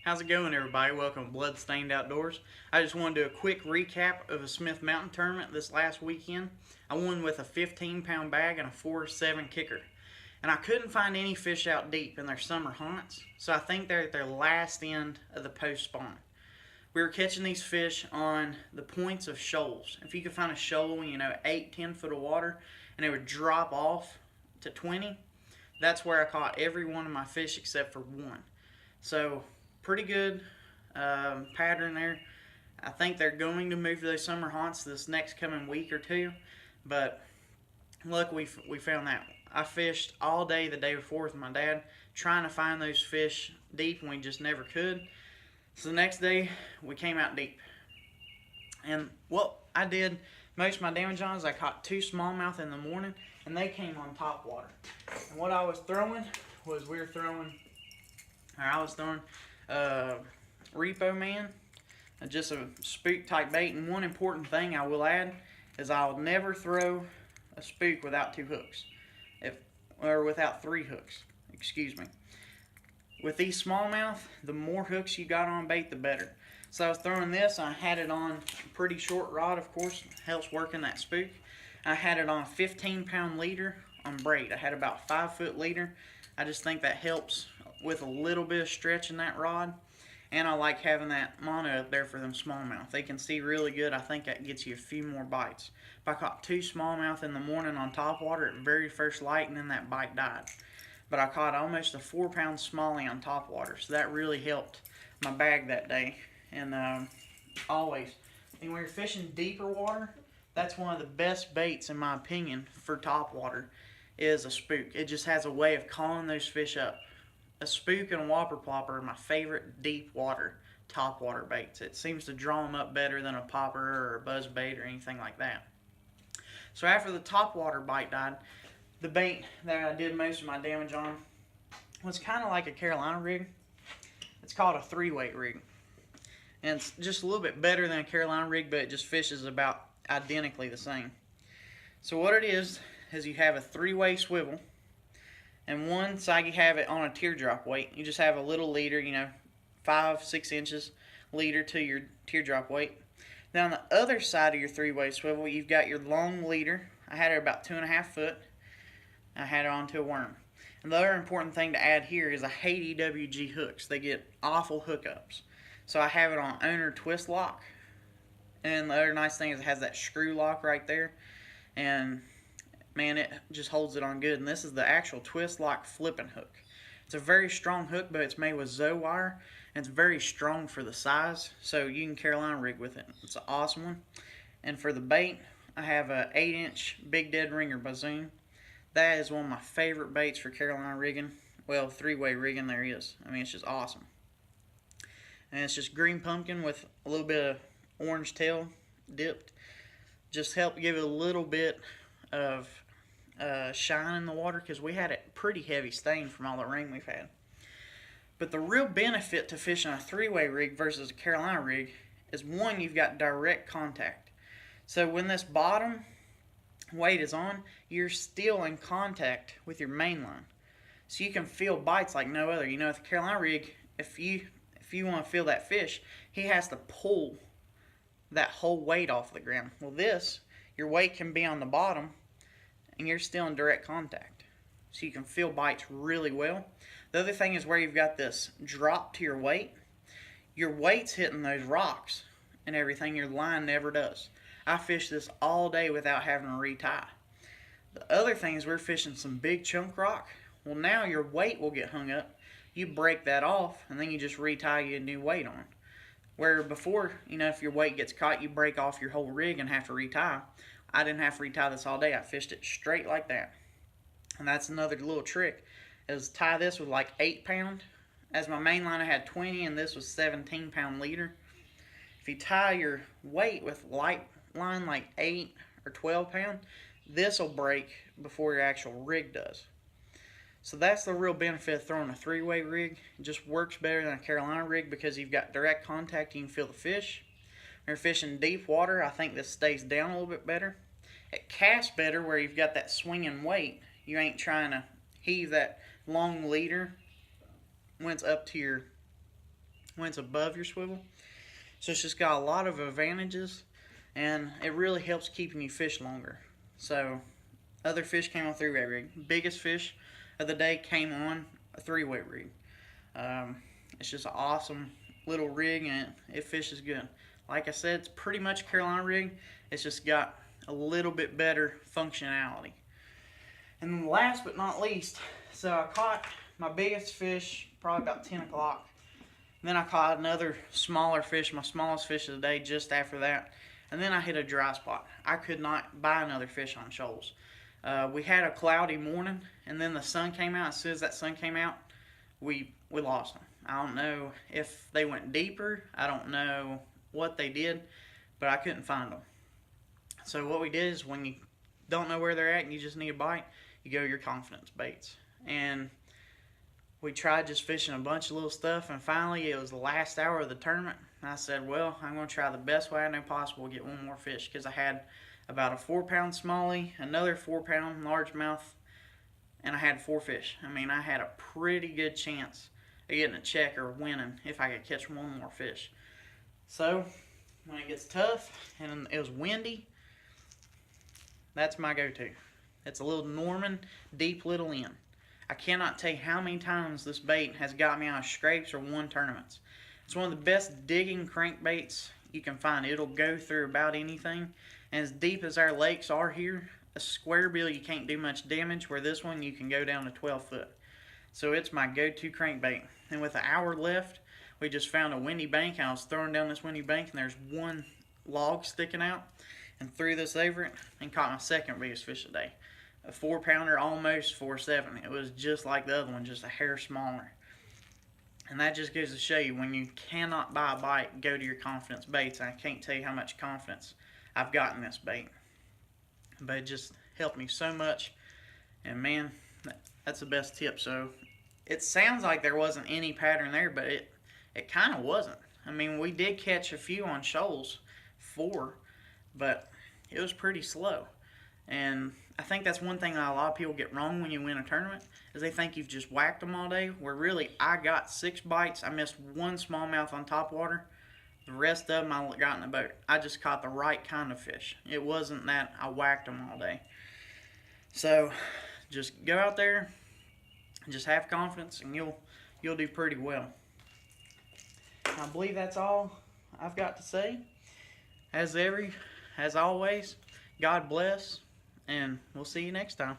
How's it going, everybody? Welcome to Bloodstained Outdoors. I just wanted to do a quick recap of the Smith Mountain tournament this last weekend. I won with a 15-pound bag and a 4-7 kicker. And I couldn't find any fish out deep in their summer haunts, so I think they're at their last end of the post spawn. We were catching these fish on the points of shoals. If you could find a shoal, 8, 10 foot of water, and it would drop off to 20, that's where I caught every one of my fish except for one. So pretty good pattern there. I think they're going to move to those summer haunts this next coming week or two, but look, we found that. I fished all day the day before with my dad trying to find those fish deep, and we just never could. So the next day we came out deep, and what I did most of my damage on is I caught 2 smallmouth in the morning, and they came on top water. And what I was throwing was I was throwing Repo Man, just a spook type bait. And one important thing I will add is I'll never throw a spook without 2 hooks, or without 3 hooks. Excuse me. With these smallmouth, the more hooks you got on bait, the better. So I was throwing this. I had it on a pretty short rod, of course, helps working that spook. I had it on a 15-pound leader on braid. I had about 5-foot leader. I just think that helps with a little bit of stretch in that rod. And I like having that mono up there for them smallmouth. They can see really good. I think that gets you a few more bites. If I caught 2 smallmouth in the morning on top water at very first light, and then that bite died. But I caught almost a 4-pound smallie on top water, so that really helped my bag that day. And always, and when you're fishing deeper water, that's one of the best baits, in my opinion, for top water, is a spook. It just has a way of calling those fish up. A spook and a whopper plopper are my favorite deep water top water baits. It seems to draw them up better than a popper or a buzz bait or anything like that. So after the top water bite died, the bait that I did most of my damage on was kind of like a Carolina rig. It's called a 3-weight rig. And it's just a little bit better than a Carolina rig, but it just fishes about identically the same. So what it is you have a 3-way swivel, and one side you have it on a teardrop weight. You just have a little leader, 5-6 inches leader to your teardrop weight. Then on the other side of your 3-way swivel, you've got your long leader. I had it about 2.5 foot. I had it onto a worm. And the other important thing to add here is I hate EWG hooks. They get awful hookups. So I have it on owner twist lock. And the other nice thing is it has that screw lock right there. And man, it just holds it on good. And this is the actual twist lock flipping hook. It's a very strong hook, but it's made with Zoe wire. And it's very strong for the size. So you can Carolina rig with it. It's an awesome one. And for the bait, I have a 8-inch Big Dead Ringer Bazoon. That is one of my favorite baits for Carolina rigging. Well, 3-way rigging there is. I mean, it's just awesome. And it's just green pumpkin with a little bit of orange tail dipped. Just help give it a little bit of shine in the water, because we had it pretty heavy stain from all the rain we've had. But the real benefit to fishing a 3-way rig versus a Carolina rig is, one, you've got direct contact. So when this bottom weight is on, you're still in contact with your main line. So you can feel bites like no other. With the Carolina rig, if you want to feel that fish, he has to pull that whole weight off the ground. Well, your weight can be on the bottom, and you're still in direct contact. So you can feel bites really well. The other thing is where you've got this drop to your weight's hitting those rocks and everything, your line never does. I fished this all day without having to retie. The other thing is we're fishing some big chunk rock. Well, now your weight will get hung up. You break that off, and then you just retie a new weight on. Where before, if your weight gets caught, you break off your whole rig and have to retie. I didn't have to retie this all day. I fished it straight like that. And that's another little trick, is tie this with like 8-pound. As my main line I had 20, and this was 17-pound leader. If you tie your weight with light line like 8 or 12-pound, this will break before your actual rig does. So that's the real benefit of throwing a 3-way rig. It just works better than a Carolina rig because you've got direct contact. You can feel the fish. When you're fishing deep water, I think this stays down a little bit better. It casts better where you've got that swinging weight. You ain't trying to heave that long leader when it's up to your when it's above your swivel. So it's just got a lot of advantages, and it really helps keeping you fish longer. So other fish came on 3-weight rig. Biggest fish of the day came on a 3-weight rig. It's just an awesome little rig, and it fishes good. Like I said, it's pretty much a Carolina rig. It's just got a little bit better functionality. And then last but not least, so I caught my biggest fish probably about 10 o'clock. Then I caught another smaller fish, my smallest fish of the day, just after that. And then I hit a dry spot. I could not buy another fish on shoals. We had a cloudy morning, and then the sun came out. As soon as that sun came out, we lost them. I don't know if they went deeper. I don't know what they did, but I couldn't find them. So what we did is, when you don't know where they're at and you just need a bite, you go to your confidence baits. And we tried just fishing a bunch of little stuff, and finally it was the last hour of the tournament. And I said, well, I'm going to try the best way I know possible to get one more fish, because I had about a 4-pound smallie, another 4-pound largemouth, and I had 4 fish. I mean, I had a pretty good chance of getting a check or winning if I could catch one more fish. So when it gets tough and it was windy, that's my go-to. It's a little Norman deep little end. I cannot tell you how many times this bait has got me out of scrapes or won tournaments. It's one of the best digging crankbaits you can find. It'll go through about anything. And as deep as our lakes are here, a square bill you can't do much damage, where this one you can go down to 12 foot. So it's my go-to crankbait. And with an hour left, we just found a windy bank, and I was throwing down this windy bank, and there's one log sticking out, and threw this over it and caught my second biggest fish of the day. A 4-pounder, almost 4.7. It was just like the other one, just a hair smaller. And that just goes to show you, when you cannot buy a bite, go to your confidence baits. I can't tell you how much confidence I've got in this bait. But it just helped me so much. And man, that's the best tip. So it sounds like there wasn't any pattern there, but it kind of wasn't. I mean, we did catch a few on shoals, 4, but it was pretty slow. And I think that's one thing that a lot of people get wrong when you win a tournament, is they think you've just whacked them all day, where really I got 6 bites. I missed 1 smallmouth on top water. The rest of them I got in the boat. I just caught the right kind of fish. It wasn't that I whacked them all day. So just go out there and just have confidence, and you'll do pretty well. I believe that's all I've got to say. As always, God bless, and we'll see you next time.